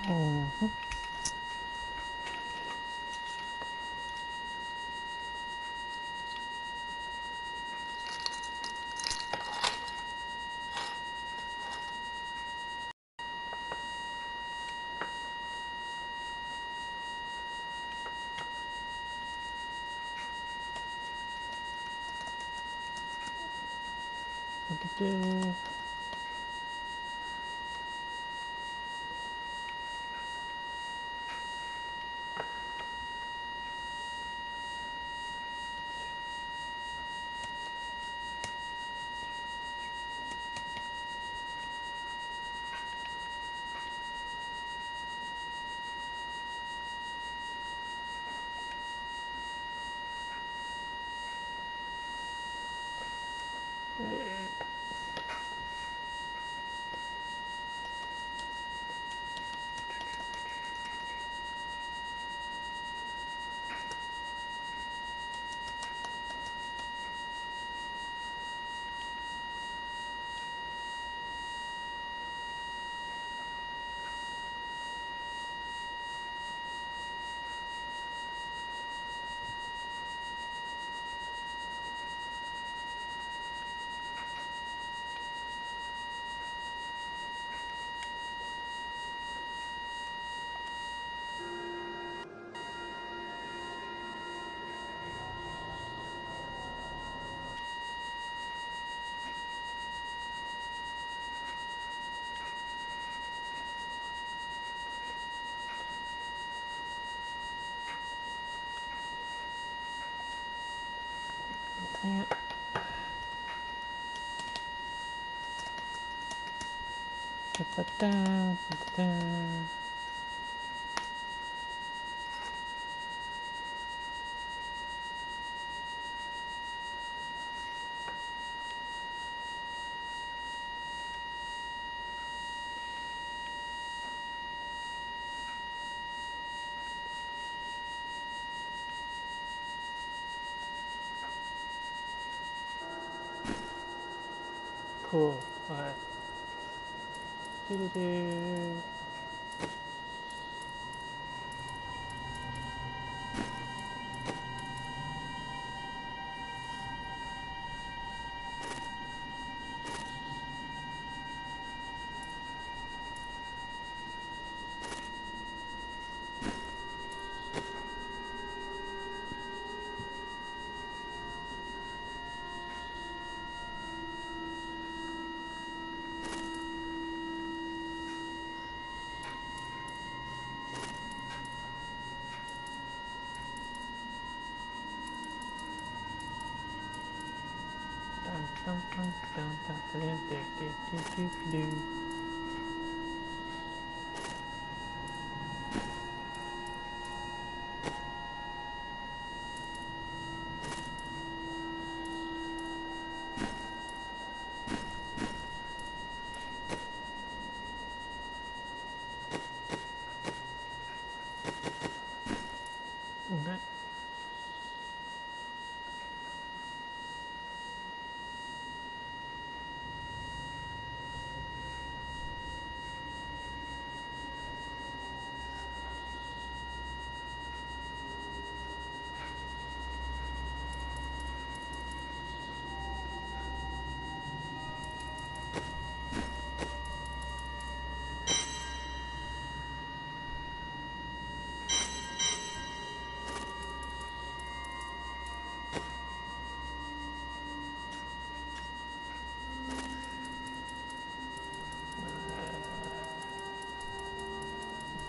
Mhm. Da-da. Dang it. Da-da-da, da-da-da. Cool. Alright. Do-do-do. Dun, dun, dun, dun, dun, dun, dun, dun, dun, dun, dun. Okay.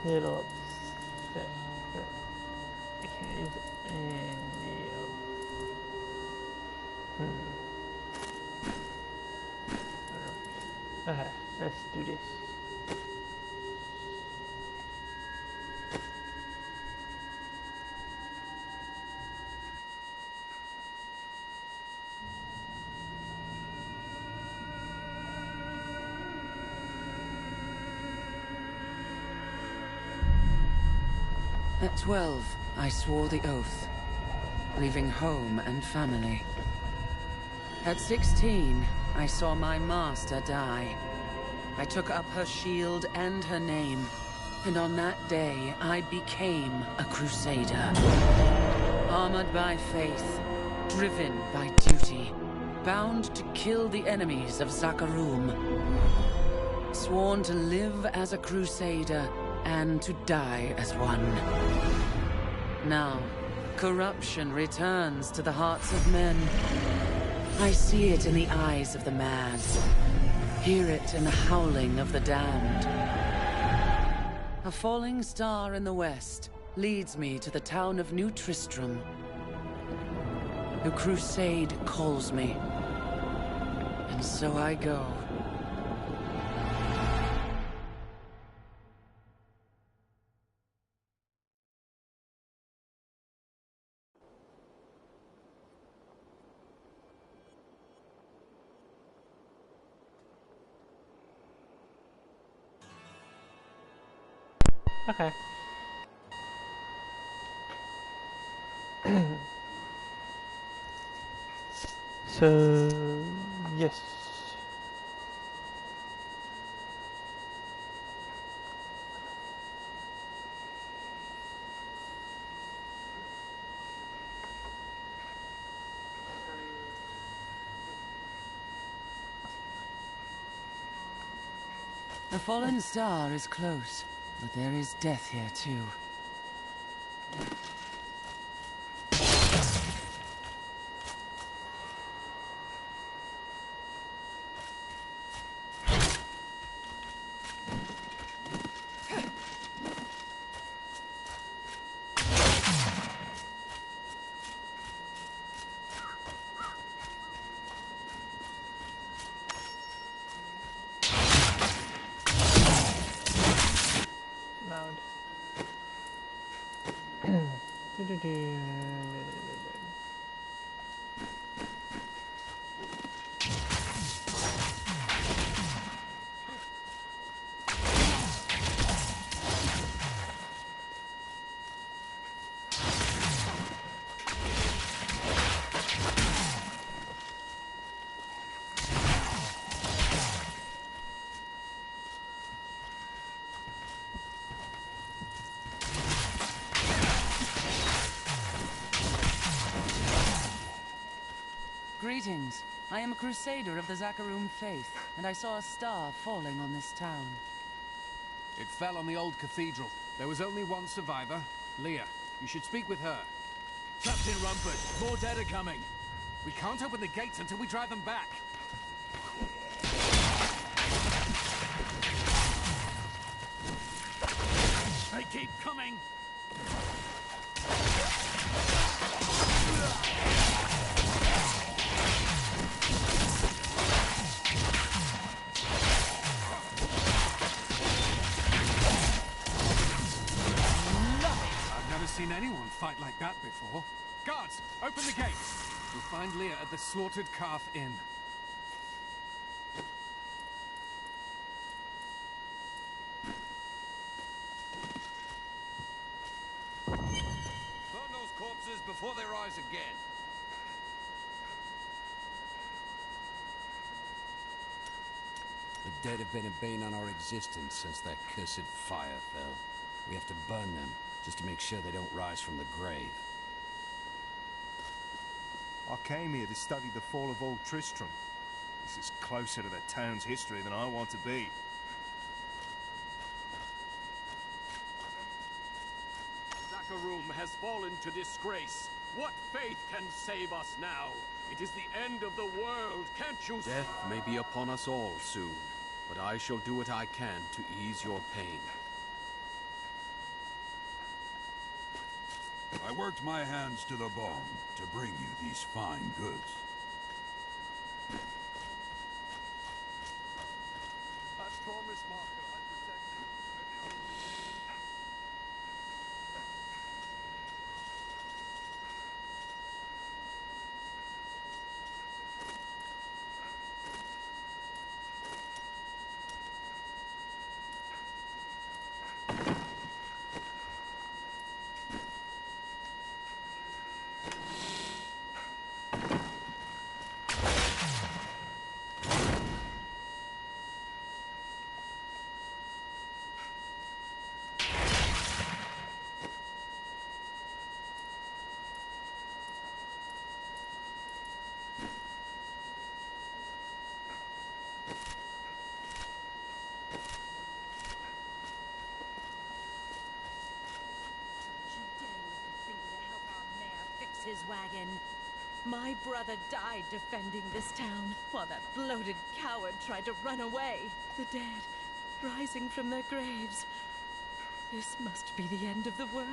Little upset that I can't use it in the okay, let's do this. At 12, I swore the oath, leaving home and family. At 16, I saw my master die. I took up her shield and her name, And on that day, I became a Crusader. Armored by faith, driven by duty, bound to kill the enemies of Zakarum. Sworn to live as a Crusader and to die as one. Now, corruption returns to the hearts of men. I see it in the eyes of the mad, hear it in the howling of the damned. A falling star in the west leads me to the town of New Tristram. The crusade calls me, and so I go. Okay. So, yes. The fallen star is close, but there is death here too. Greetings. I am a Crusader of the Zakarum faith, and I saw a star falling on this town. It fell on the old cathedral. There was only one survivor, Leah. You should speak with her. Captain Rumpert, more dead are coming. We can't open the gates until we drive them back. They keep coming. Seen anyone fight like that before. Guards, open the gates. You'll find Leah at the Slaughtered Calf Inn. Burn those corpses before they rise again. The dead have been a bane on our existence since that cursed fire fell. We have to burn them, just to make sure they don't rise from the grave. I came here to study the fall of Old Tristram. This is closer to the town's history than I want to be. Zakarum has fallen to disgrace. What faith can save us now? It is the end of the world, can't you see? Death may be upon us all soon, but I shall do what I can to ease your pain. I worked my hands to the bone to bring you these fine goods. I promise, Marco, I'll protect you. His wagon. My brother died defending this town, while that bloated coward tried to run away. The dead, rising from their graves. This must be the end of the world.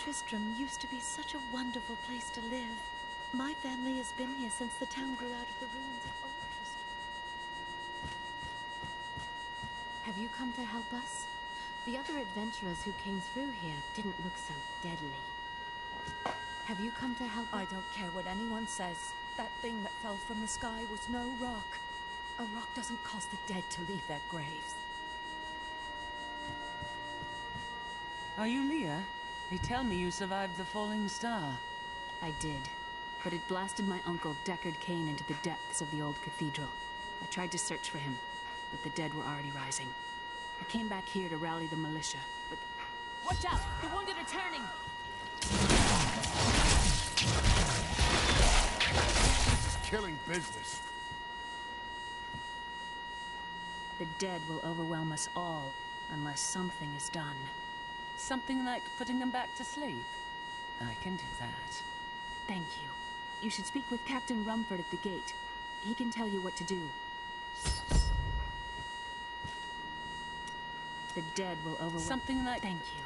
Tristram used to be such a wonderful place to live. My family has been here since the town grew out of the ruins of old Tristram. Have you come to help us? The other adventurers who came through here didn't look so deadly. Have you come to help us? I don't care what anyone says. That thing that fell from the sky was no rock. A rock doesn't cause the dead to leave their graves. Are you Leah? They tell me you survived the falling star. I did, but it blasted my uncle Deckard Cain into the depths of the old cathedral. I tried to search for him, but the dead were already rising. I came back here to rally the militia, but... Watch out! The wounded are turning! This is killing business. The dead will overwhelm us all, unless something is done. Something like putting them back to sleep? I can do that. Thank you. You should speak with Captain Rumford at the gate. He can tell you what to do. The dead will overwhelm... Something like... Thank you.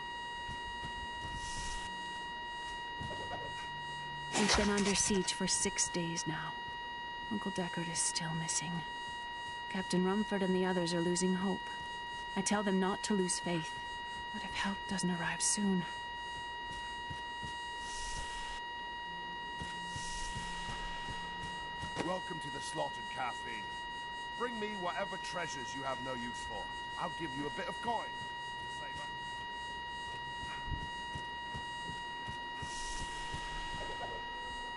We've been under siege for 6 days now. Uncle Deckard is still missing. Captain Rumford and the others are losing hope. I tell them not to lose faith. But if help doesn't arrive soon... Welcome to the slaughtered calf inn. Bring me whatever treasures you have no use for. I'll give you a bit of coin.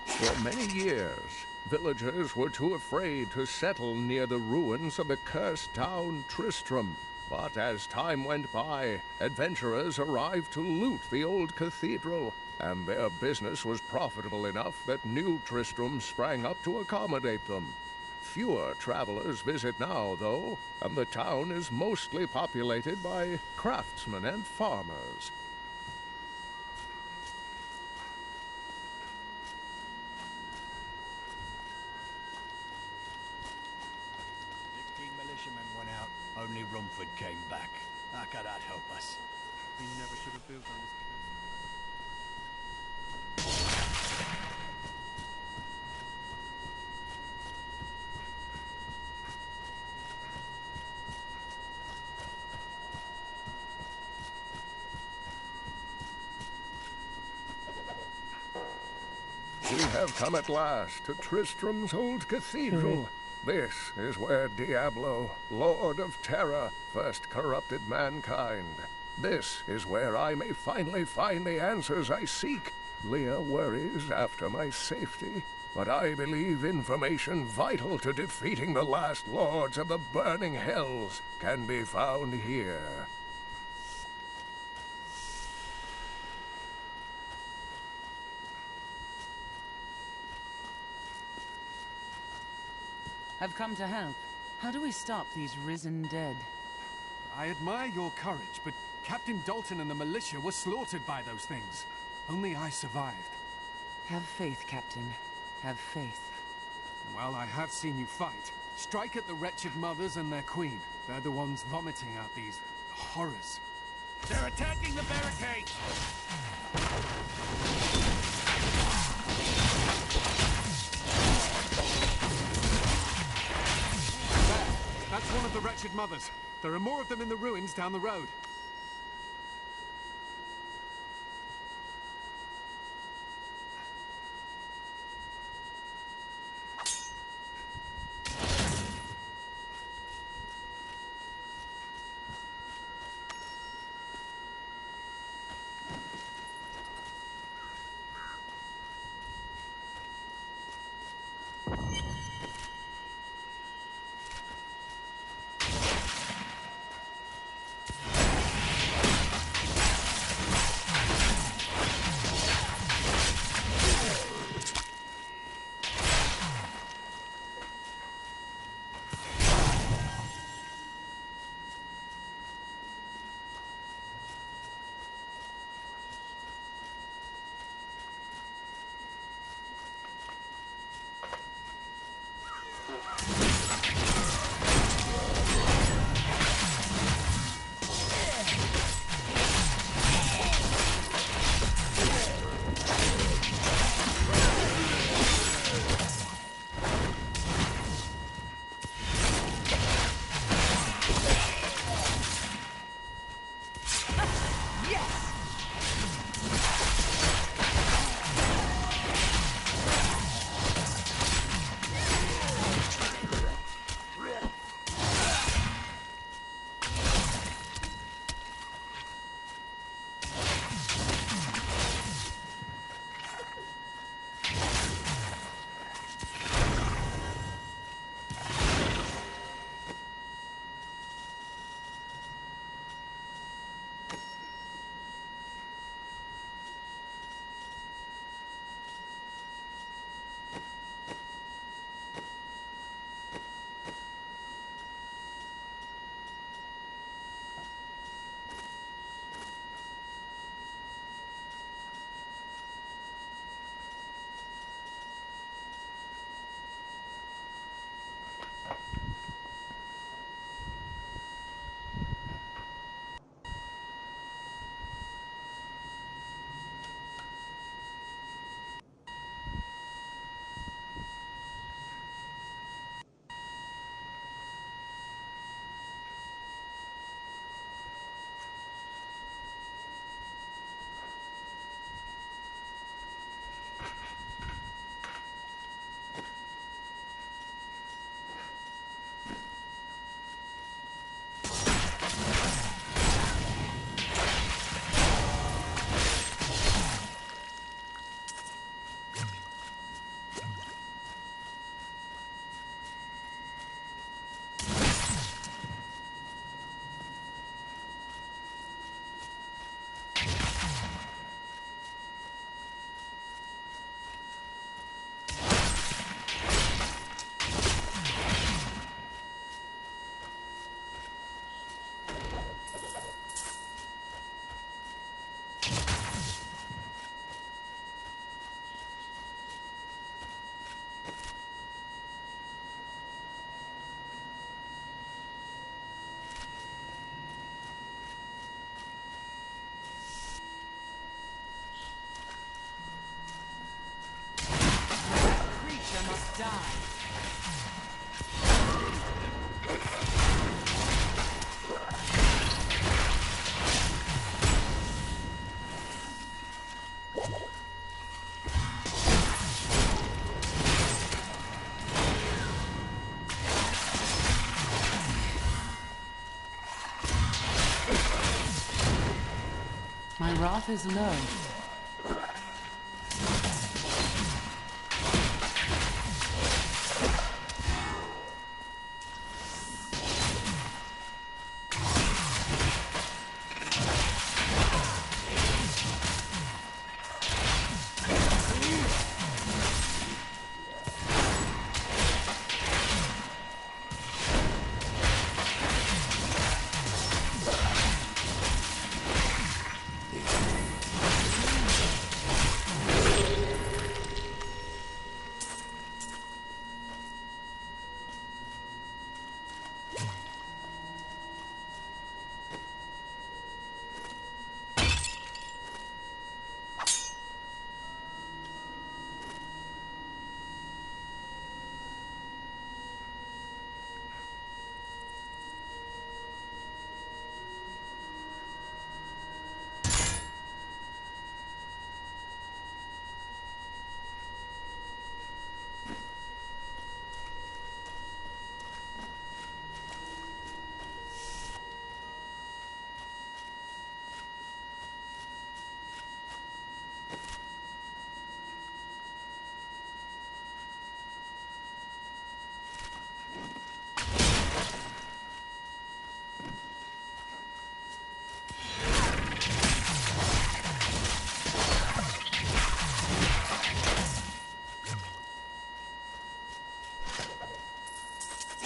For many years, villagers were too afraid to settle near the ruins of the cursed town Tristram. But as time went by, adventurers arrived to loot the old cathedral, and their business was profitable enough that new Tristram sprang up to accommodate them. Fewer travelers visit now, though, and the town is mostly populated by craftsmen and farmers. Militiamen went out. Only Rumford came back. How could that help us? We never should have built on this place. We have come at last to Tristram's old cathedral. This is where Diablo, Lord of Terror, first corrupted mankind. This is where I may finally find the answers I seek. Leah worries after my safety, but I believe information vital to defeating the last lords of the burning hells can be found here. I've come to help. How do we stop these risen dead? I admire your courage, but Captain Dalton and the militia were slaughtered by those things. Only I survived. Have faith, Captain. Have faith. Well, I have seen you fight. Strike at the wretched mothers and their queen. They're the ones vomiting out these horrors. They're attacking the barricade! That's one of the wretched mothers. There are more of them in the ruins down the road. My wrath is low.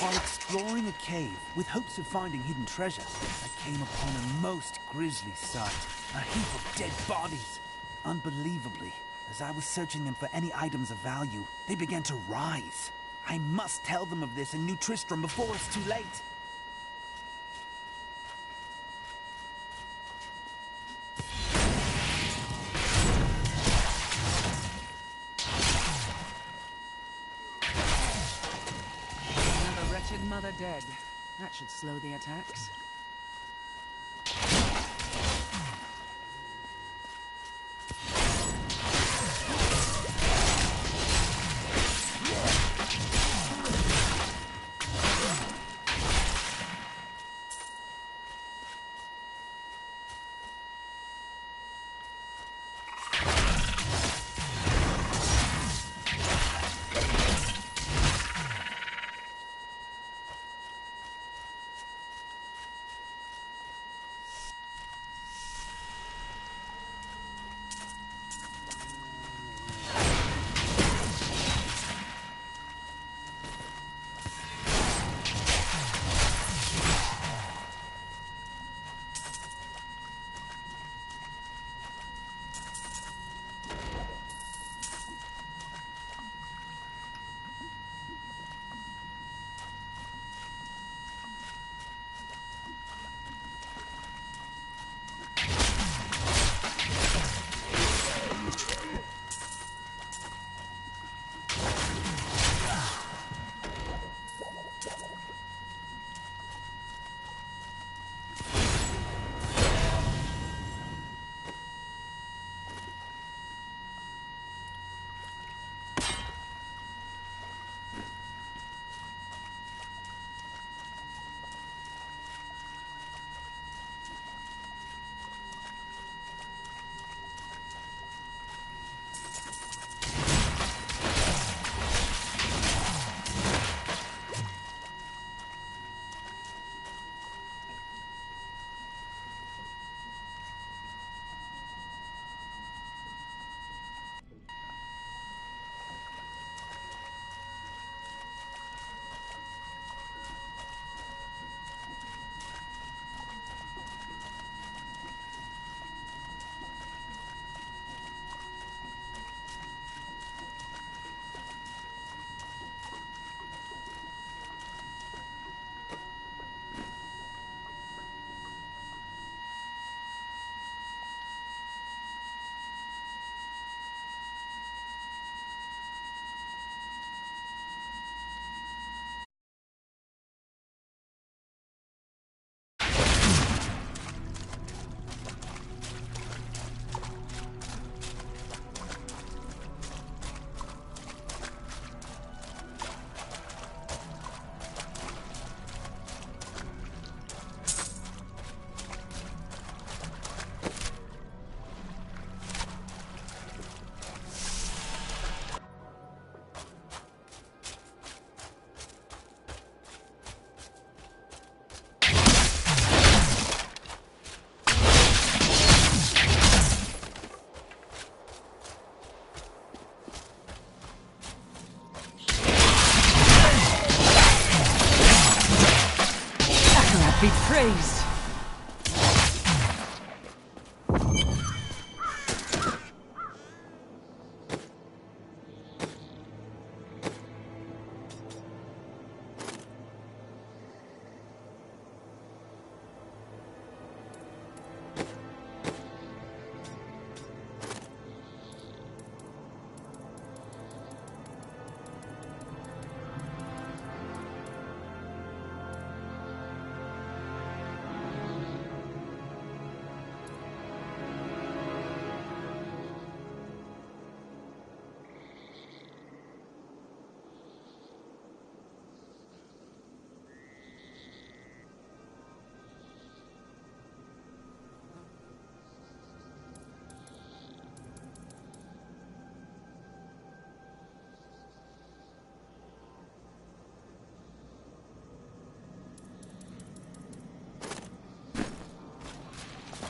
While exploring a cave with hopes of finding hidden treasure, I came upon a most grisly sight. A heap of dead bodies. Unbelievably, as I was searching them for any items of value, they began to rise. I must tell them of this in New Tristram before it's too late. Another wretched mother dead. That should slow the attacks. Be praised.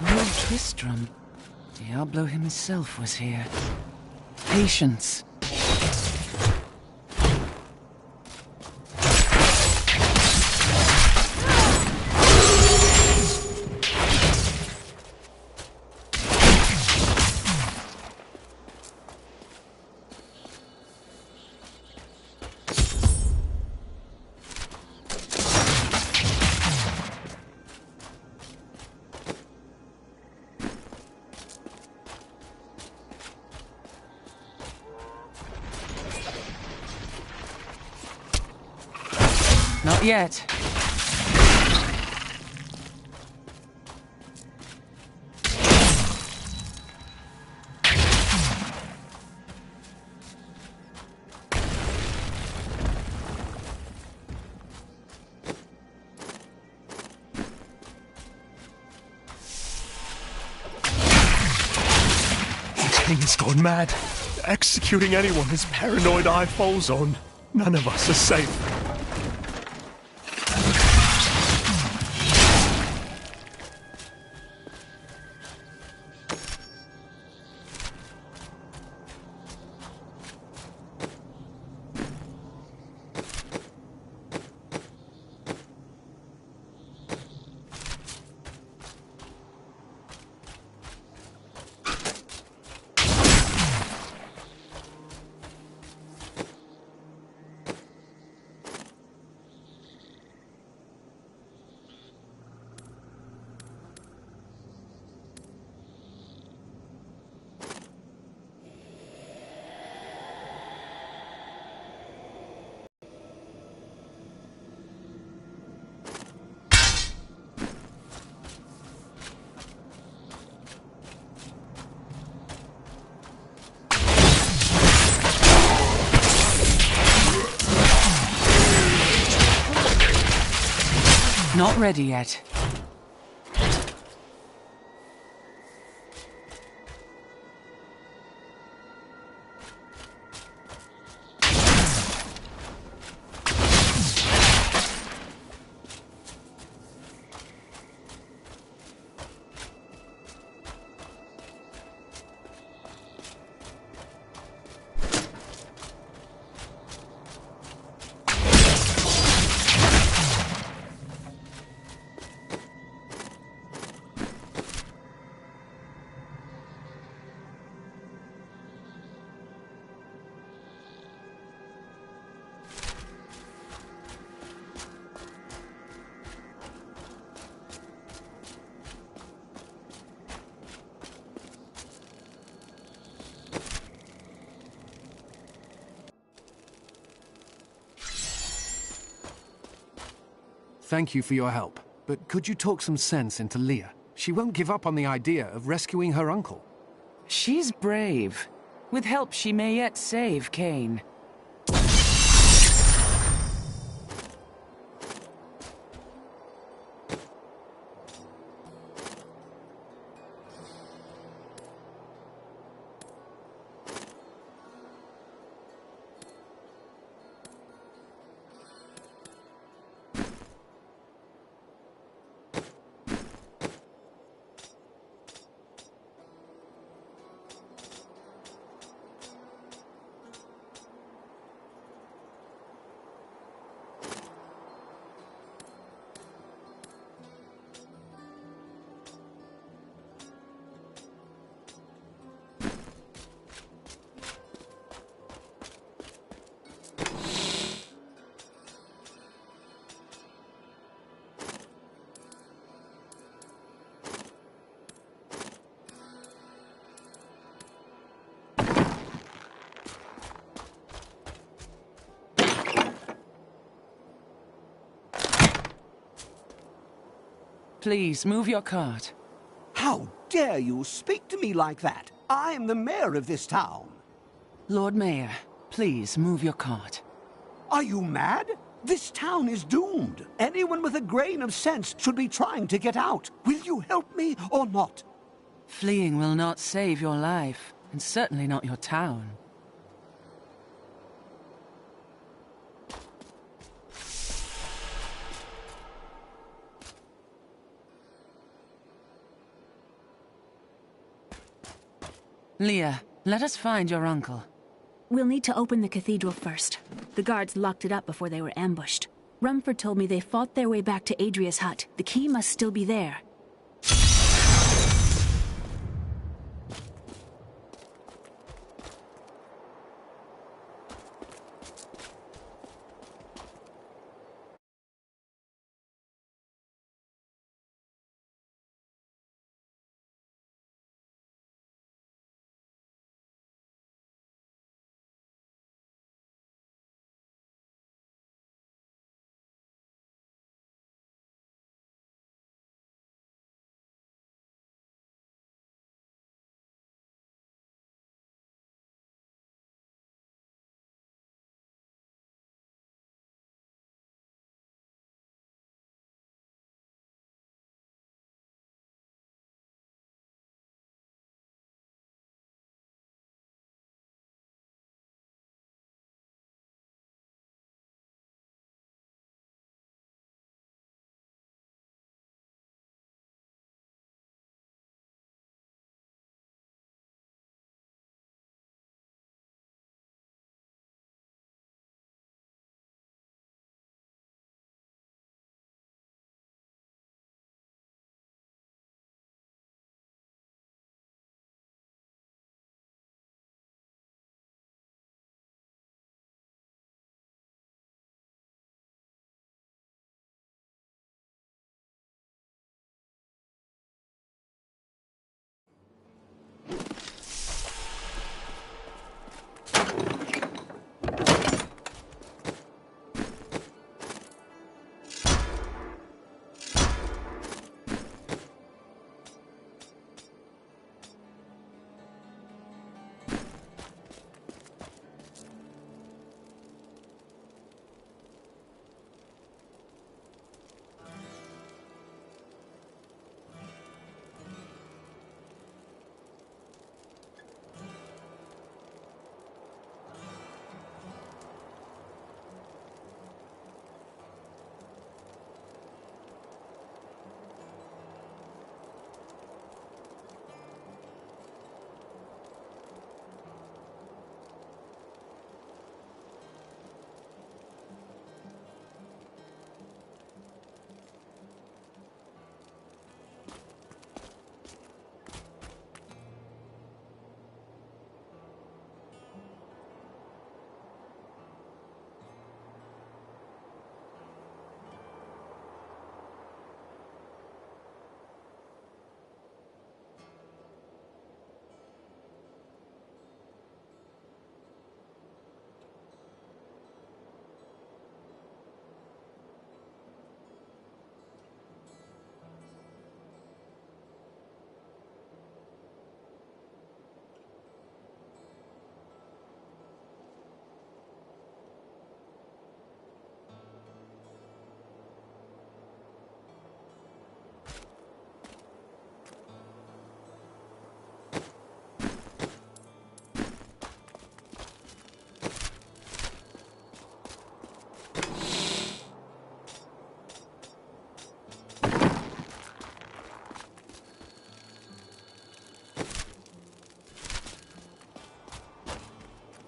Lord Tristram. Diablo himself was here. Patience. Not yet. The king has gone mad. Executing anyone his paranoid eye falls on. None of us are safe. Not ready yet. Thank you for your help, but could you talk some sense into Leah? She won't give up on the idea of rescuing her uncle. She's brave. With help, she may yet save Cain. Please, move your cart. How dare you speak to me like that? I am the mayor of this town. Lord Mayor, please move your cart. Are you mad? This town is doomed. Anyone with a grain of sense should be trying to get out. Will you help me or not? Fleeing will not save your life, and certainly not your town. Leah, let us find your uncle. We'll need to open the cathedral first. The guards locked it up before they were ambushed. Rumford told me they fought their way back to Adria's hut. The key must still be there.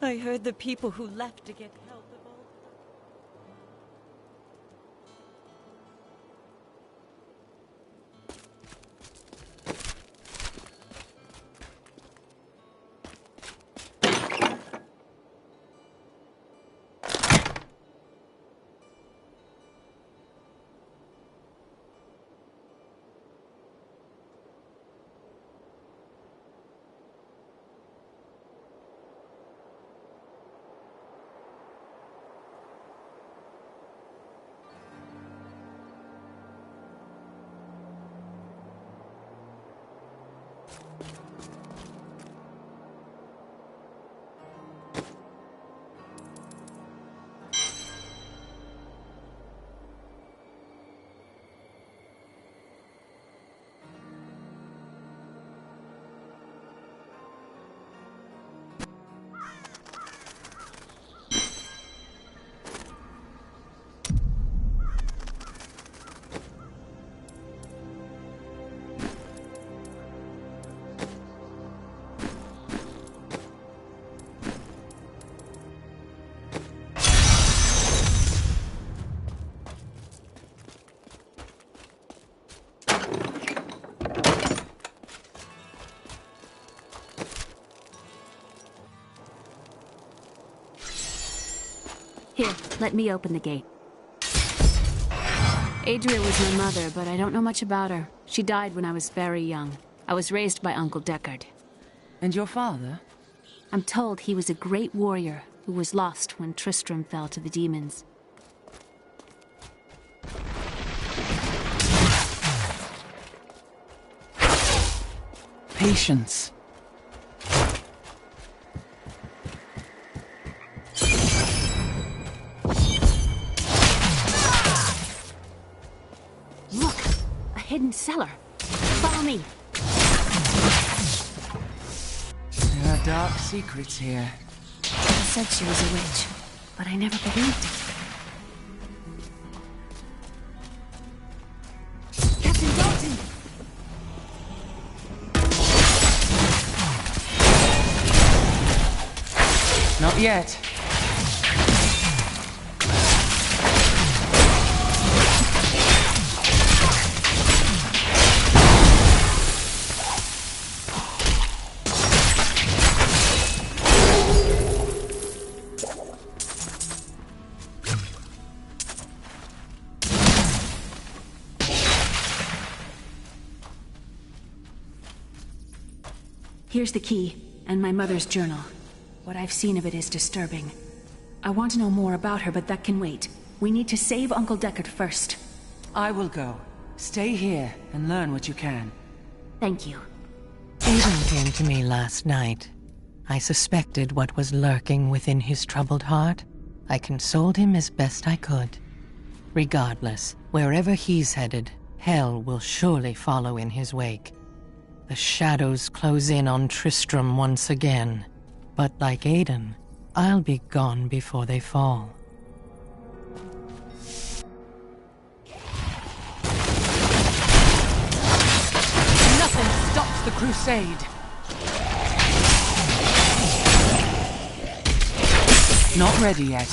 I heard the people who left to get help have all... Here, let me open the gate. Adria was my mother, but I don't know much about her. She died when I was very young. I was raised by Uncle Deckard. And your father? I'm told he was a great warrior who was lost when Tristram fell to the demons. Patience. Look! A hidden cellar. Follow me. There are dark secrets here. I said she was a witch, but I never believed it. Captain Dalton! Not yet. Here's the key, and my mother's journal. What I've seen of it is disturbing. I want to know more about her, but that can wait. We need to save Uncle Deckard first. I will go. Stay here and learn what you can. Thank you. Aiden came to me last night. I suspected what was lurking within his troubled heart. I consoled him as best I could. Regardless, wherever he's headed, hell will surely follow in his wake. The shadows close in on Tristram once again. But like Aiden, I'll be gone before they fall. Nothing stops the crusade. Not ready yet.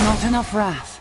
Not enough wrath.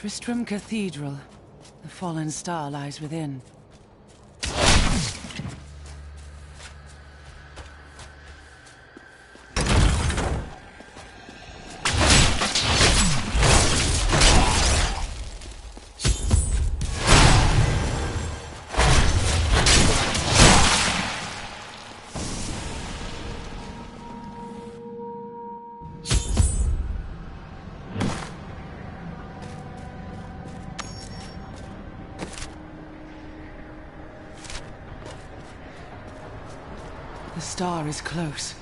Tristram Cathedral. The fallen star lies within. The star is close.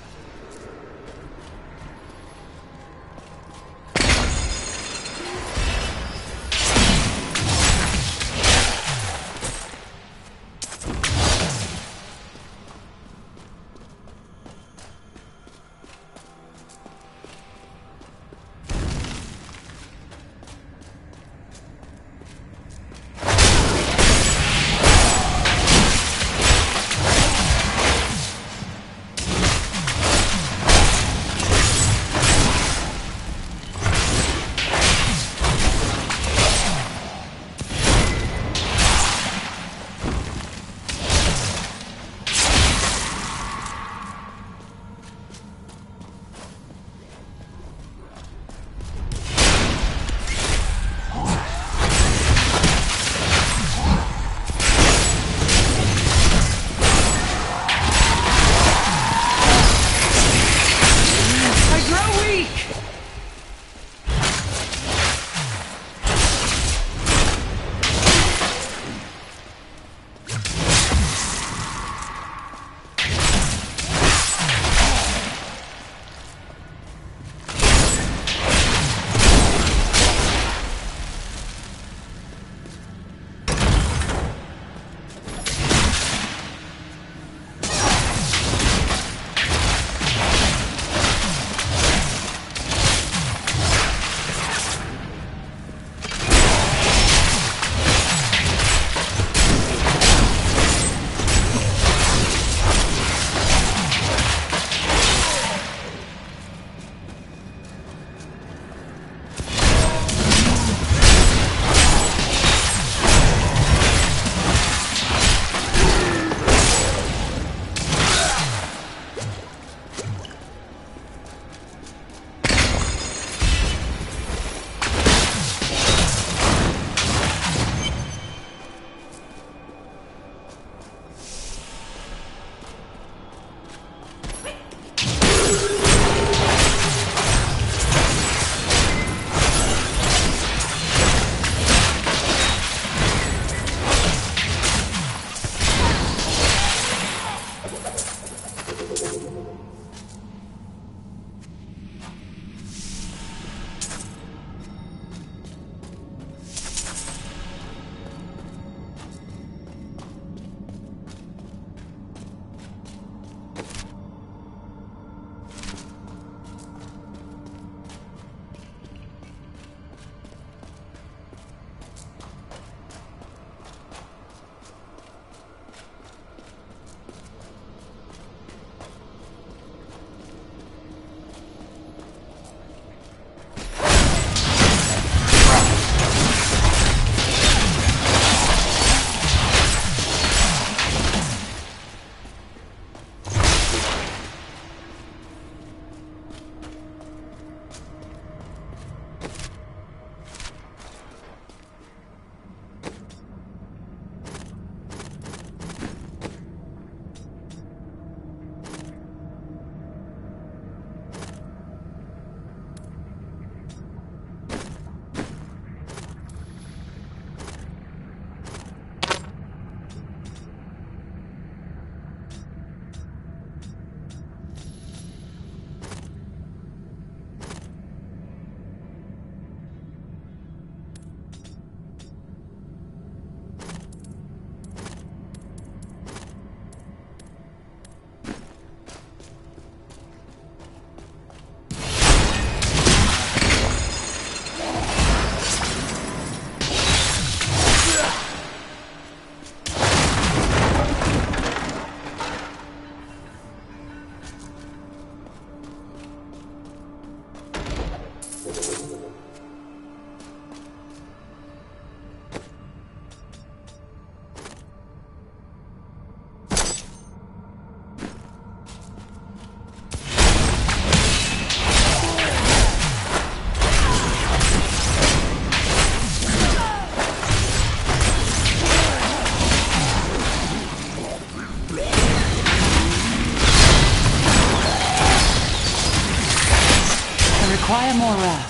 require more wrath.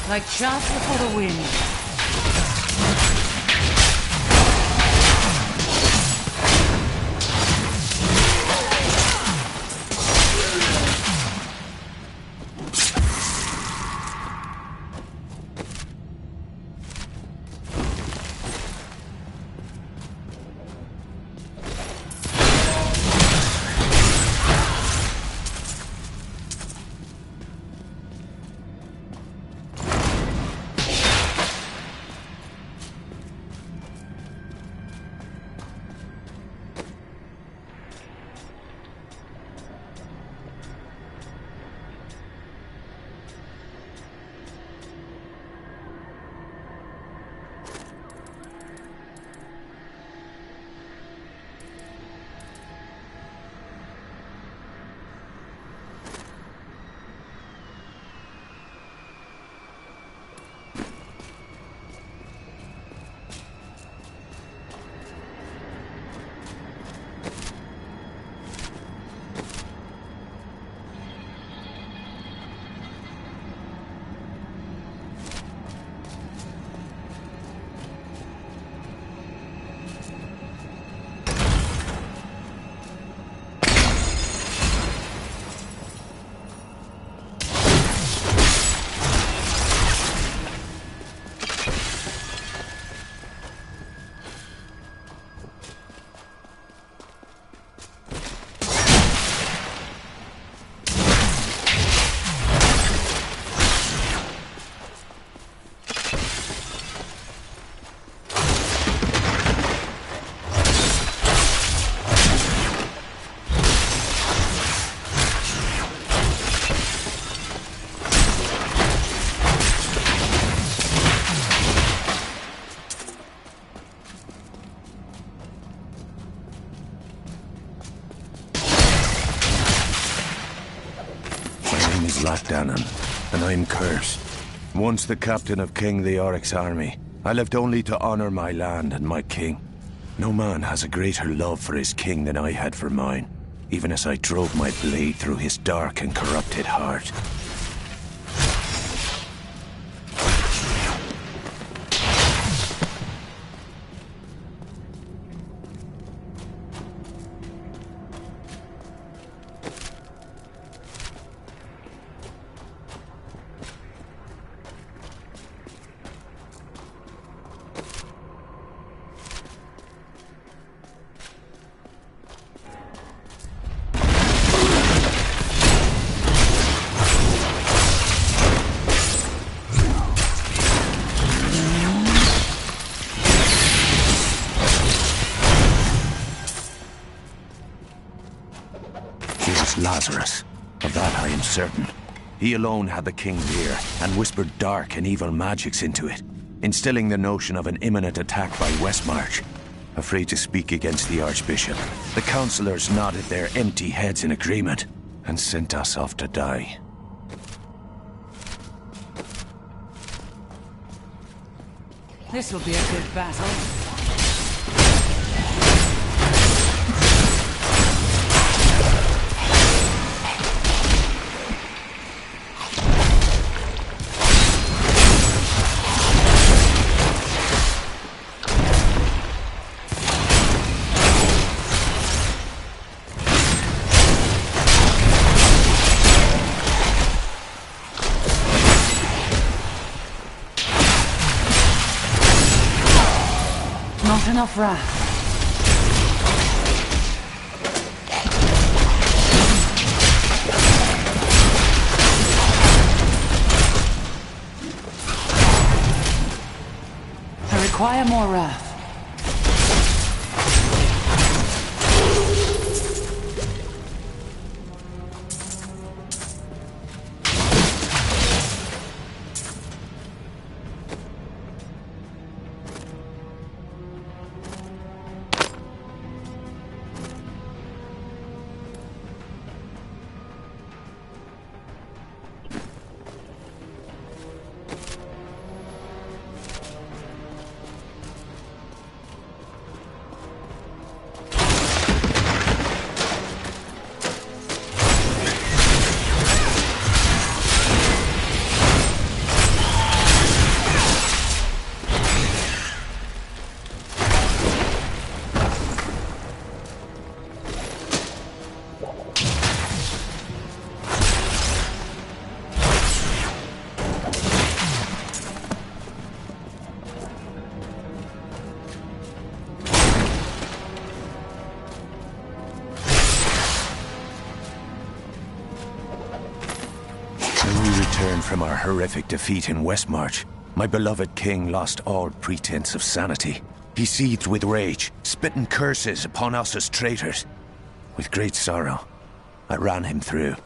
Like chaff before the wind. And I'm cursed. Once the captain of King Leoric's army, I lived only to honor my land and my king. No man has a greater love for his king than I had for mine, even as I drove my blade through his dark and corrupted heart. Lazarus. Of that I am certain. He alone had the king's ear and whispered dark and evil magics into it, instilling the notion of an imminent attack by Westmarch. Afraid to speak against the Archbishop, the councillors nodded their empty heads in agreement and sent us off to die. This will be a good battle. Not enough wrath. I require more wrath. returned from our horrific defeat in Westmarch, my beloved king lost all pretense of sanity. He seethed with rage, spitting curses upon us as traitors. With great sorrow, I ran him through.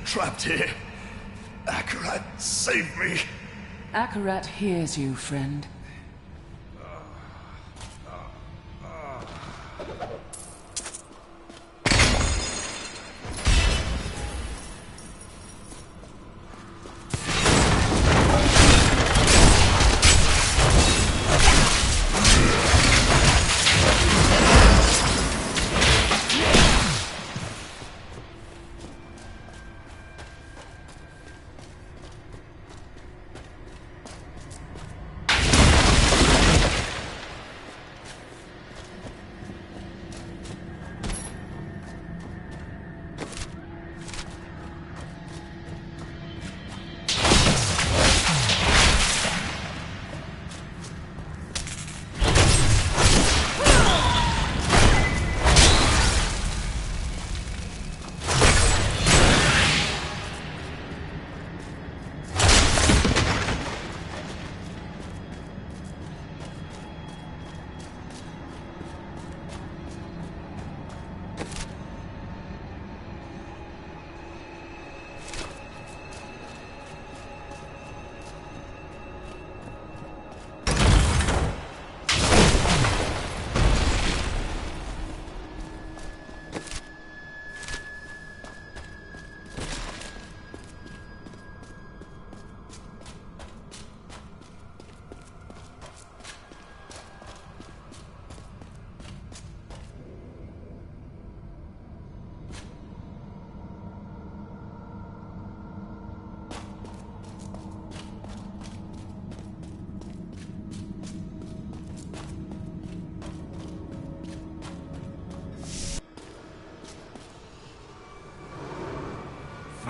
Trapped here. Akarat, save me. Akarat hears you, friend.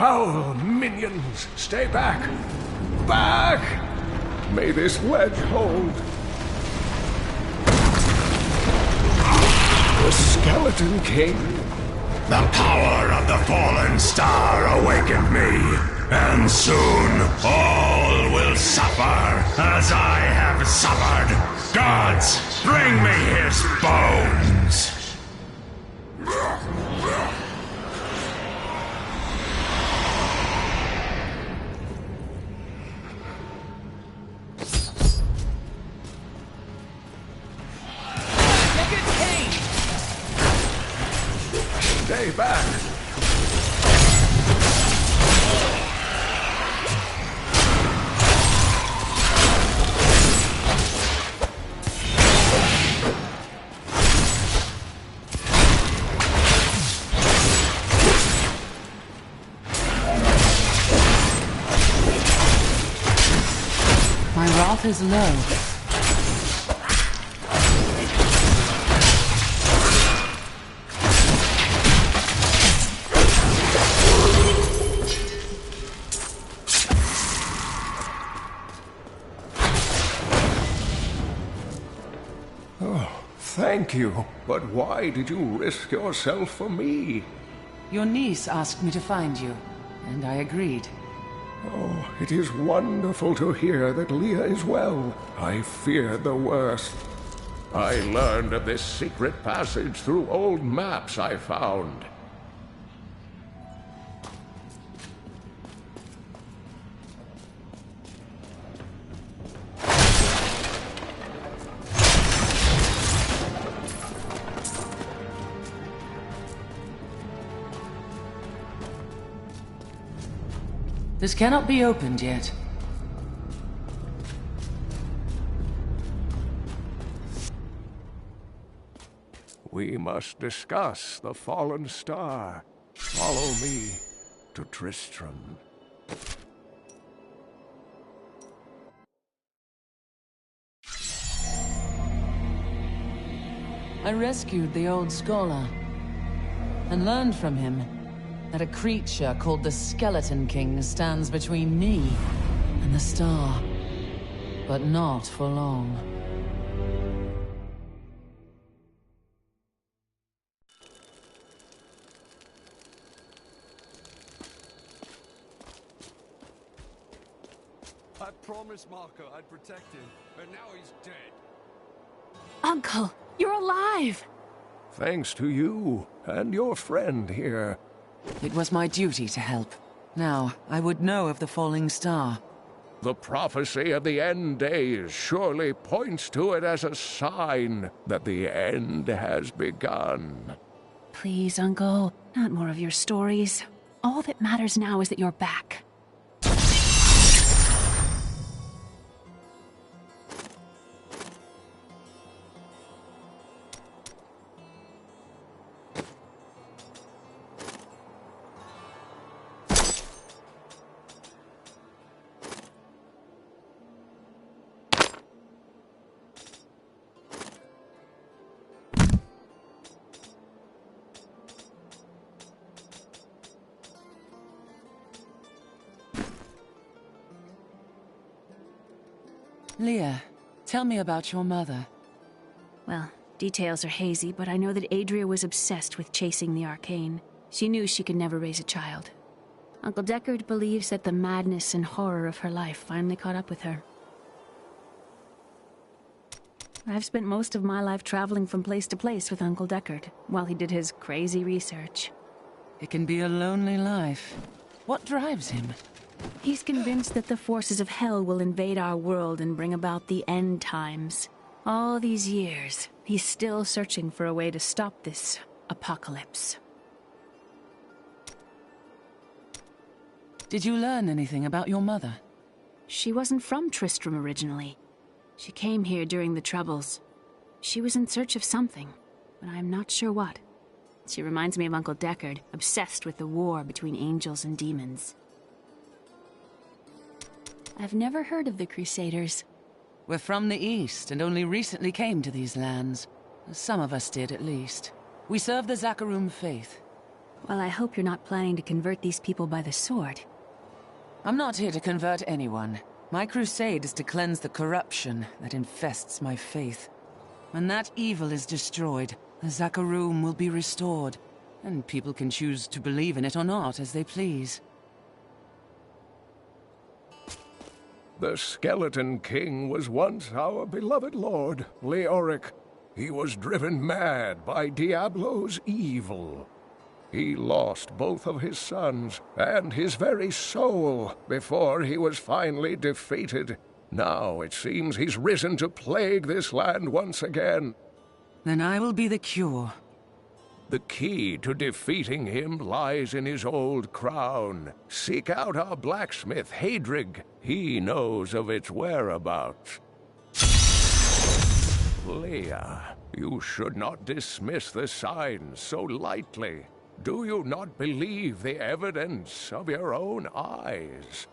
Foul minions, stay back! Back! May this wedge hold. The Skeleton King. The power of the fallen star awakened me, and soon all will suffer as I have suffered. Gods, bring me his bones! Stay back! health is low. Thank you, but why did you risk yourself for me? Your niece asked me to find you, and I agreed. Oh, it is wonderful to hear that Leah is well. I feared the worst. I learned of this secret passage through old maps I found. This cannot be opened yet. We must discuss the fallen star. Follow me to Tristram. I rescued the old scholar and learned from him that a creature called the Skeleton King stands between me and the star. But not for long. I promised Marco I'd protect him, but now he's dead. Uncle, you're alive! Thanks to you and your friend here. It was my duty to help. Now, I would know of the falling star. The prophecy of the end days surely points to it as a sign that the end has begun. Please, Uncle, not more of your stories. All that matters now is that you're back. Leah, tell me about your mother. Well, details are hazy, but I know that Adria was obsessed with chasing the arcane. She knew she could never raise a child. Uncle Deckard believes that the madness and horror of her life finally caught up with her. I've spent most of my life traveling from place to place with Uncle Deckard, while he did his crazy research. It can be a lonely life. What drives him? He's convinced that the forces of hell will invade our world and bring about the end times. All these years, he's still searching for a way to stop this apocalypse. Did you learn anything about your mother? She wasn't from Tristram originally. She came here during the Troubles. She was in search of something, but I'm not sure what. She reminds me of Uncle Deckard, obsessed with the war between angels and demons. I've never heard of the Crusaders. We're from the East and only recently came to these lands. Some of us did, at least. We serve the Zakarum faith. Well, I hope you're not planning to convert these people by the sword. I'm not here to convert anyone. My crusade is to cleanse the corruption that infests my faith. When that evil is destroyed, the Zakarum will be restored, and people can choose to believe in it or not as they please. The Skeleton King was once our beloved lord, Leoric. He was driven mad by Diablo's evil. He lost both of his sons and his very soul before he was finally defeated. Now it seems he's risen to plague this land once again. Then I will be the cure. The key to defeating him lies in his old crown. Seek out our blacksmith, Hadrig. He knows of its whereabouts. Leah, you should not dismiss the signs so lightly. Do you not believe the evidence of your own eyes?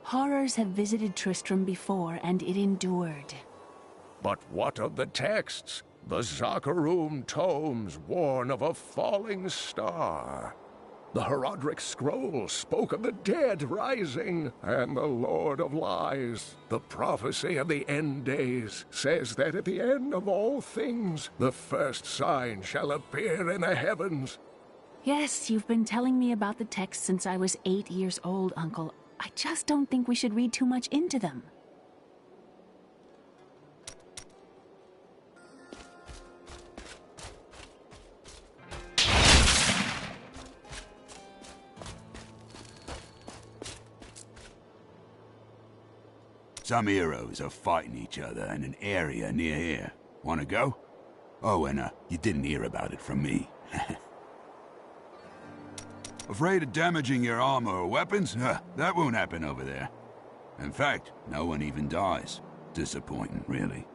Horrors have visited Tristram before, and it endured. But what of the texts? The Zakarum tomes warn of a falling star. The Horodric scroll spoke of the dead rising, and the Lord of Lies, the prophecy of the end days, says that at the end of all things, the first sign shall appear in the heavens. Yes, you've been telling me about the texts since I was 8 years old, Uncle. I just don't think we should read too much into them. Some heroes are fighting each other in an area near here. Wanna go? Oh, and you didn't hear about it from me. Afraid of damaging your armor or weapons? That won't happen over there. In fact, no one even dies. Disappointing, really.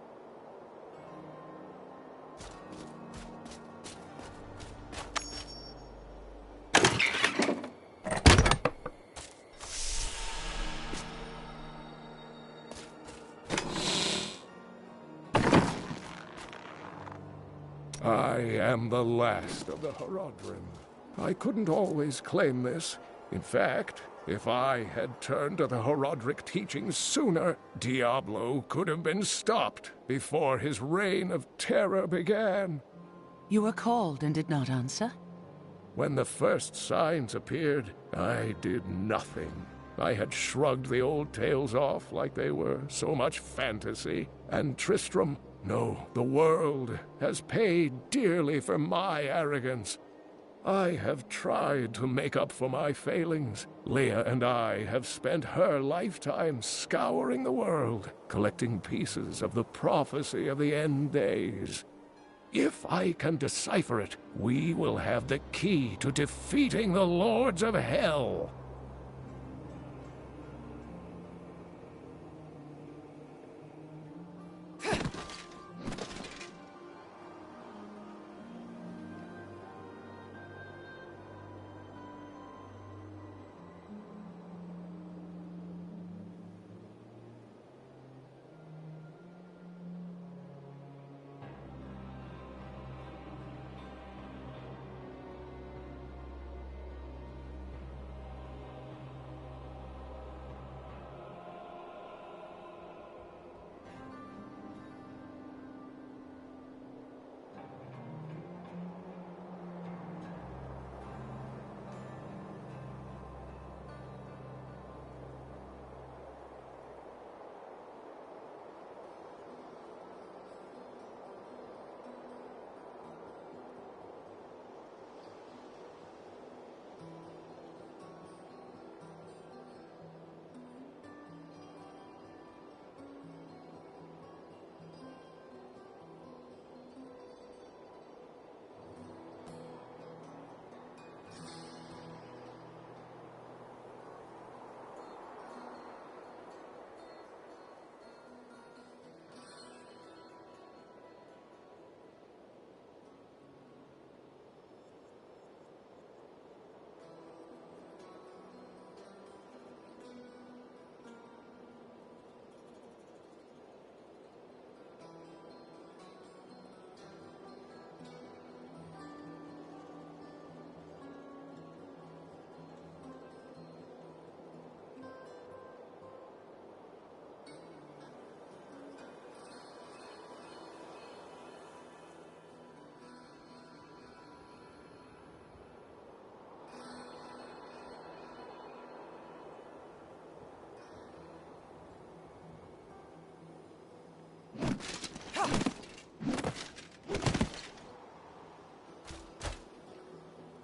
I am the last of the Horodrim. I couldn't always claim this. In fact, if I had turned to the Horodric teachings sooner, Diablo could have been stopped before his reign of terror began. You were called and did not answer? When the first signs appeared, I did nothing. I had shrugged the old tales off like they were so much fantasy, and Tristram, no, the world, has paid dearly for my arrogance. I have tried to make up for my failings. Leah and I have spent her lifetime scouring the world, collecting pieces of the prophecy of the end days. If I can decipher it, we will have the key to defeating the Lords of Hell.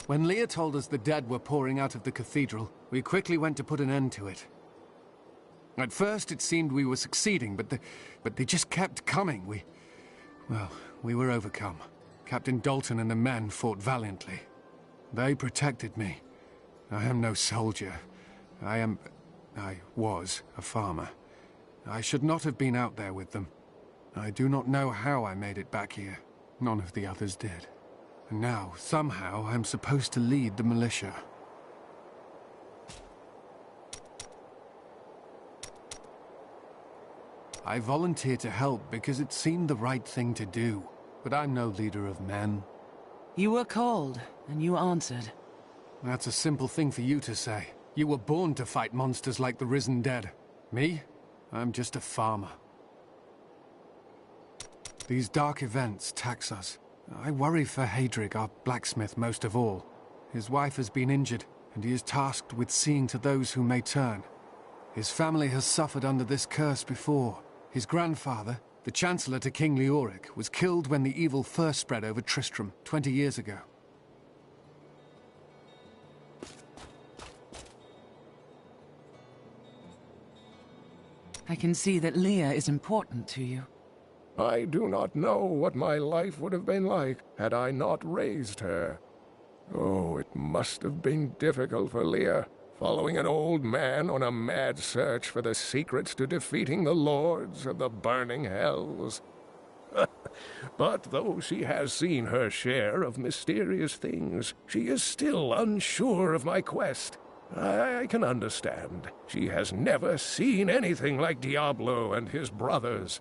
When Leah told us the dead were pouring out of the cathedral, we quickly went to put an end to it. At first it seemed we were succeeding, but they just kept coming. We were overcome. Captain Dalton and the men fought valiantly. They protected me. I am no soldier. I was a farmer. I should not have been out there with them. I do not know how I made it back here. None of the others did. And now, somehow, I'm supposed to lead the militia. I volunteered to help because it seemed the right thing to do. But I'm no leader of men. You were called, and you answered. That's a simple thing for you to say. You were born to fight monsters like the risen dead. Me? I'm just a farmer. These dark events tax us. I worry for Hadrig, our blacksmith, most of all. His wife has been injured, and he is tasked with seeing to those who may turn. His family has suffered under this curse before. His grandfather, the Chancellor to King Leoric, was killed when the evil first spread over Tristram 20 years ago. I can see that Leah is important to you. I do not know what my life would have been like had I not raised her. Oh, it must have been difficult for Leah, following an old man on a mad search for the secrets to defeating the lords of the burning hells. But though she has seen her share of mysterious things, she is still unsure of my quest. I can understand. She has never seen anything like Diablo and his brothers.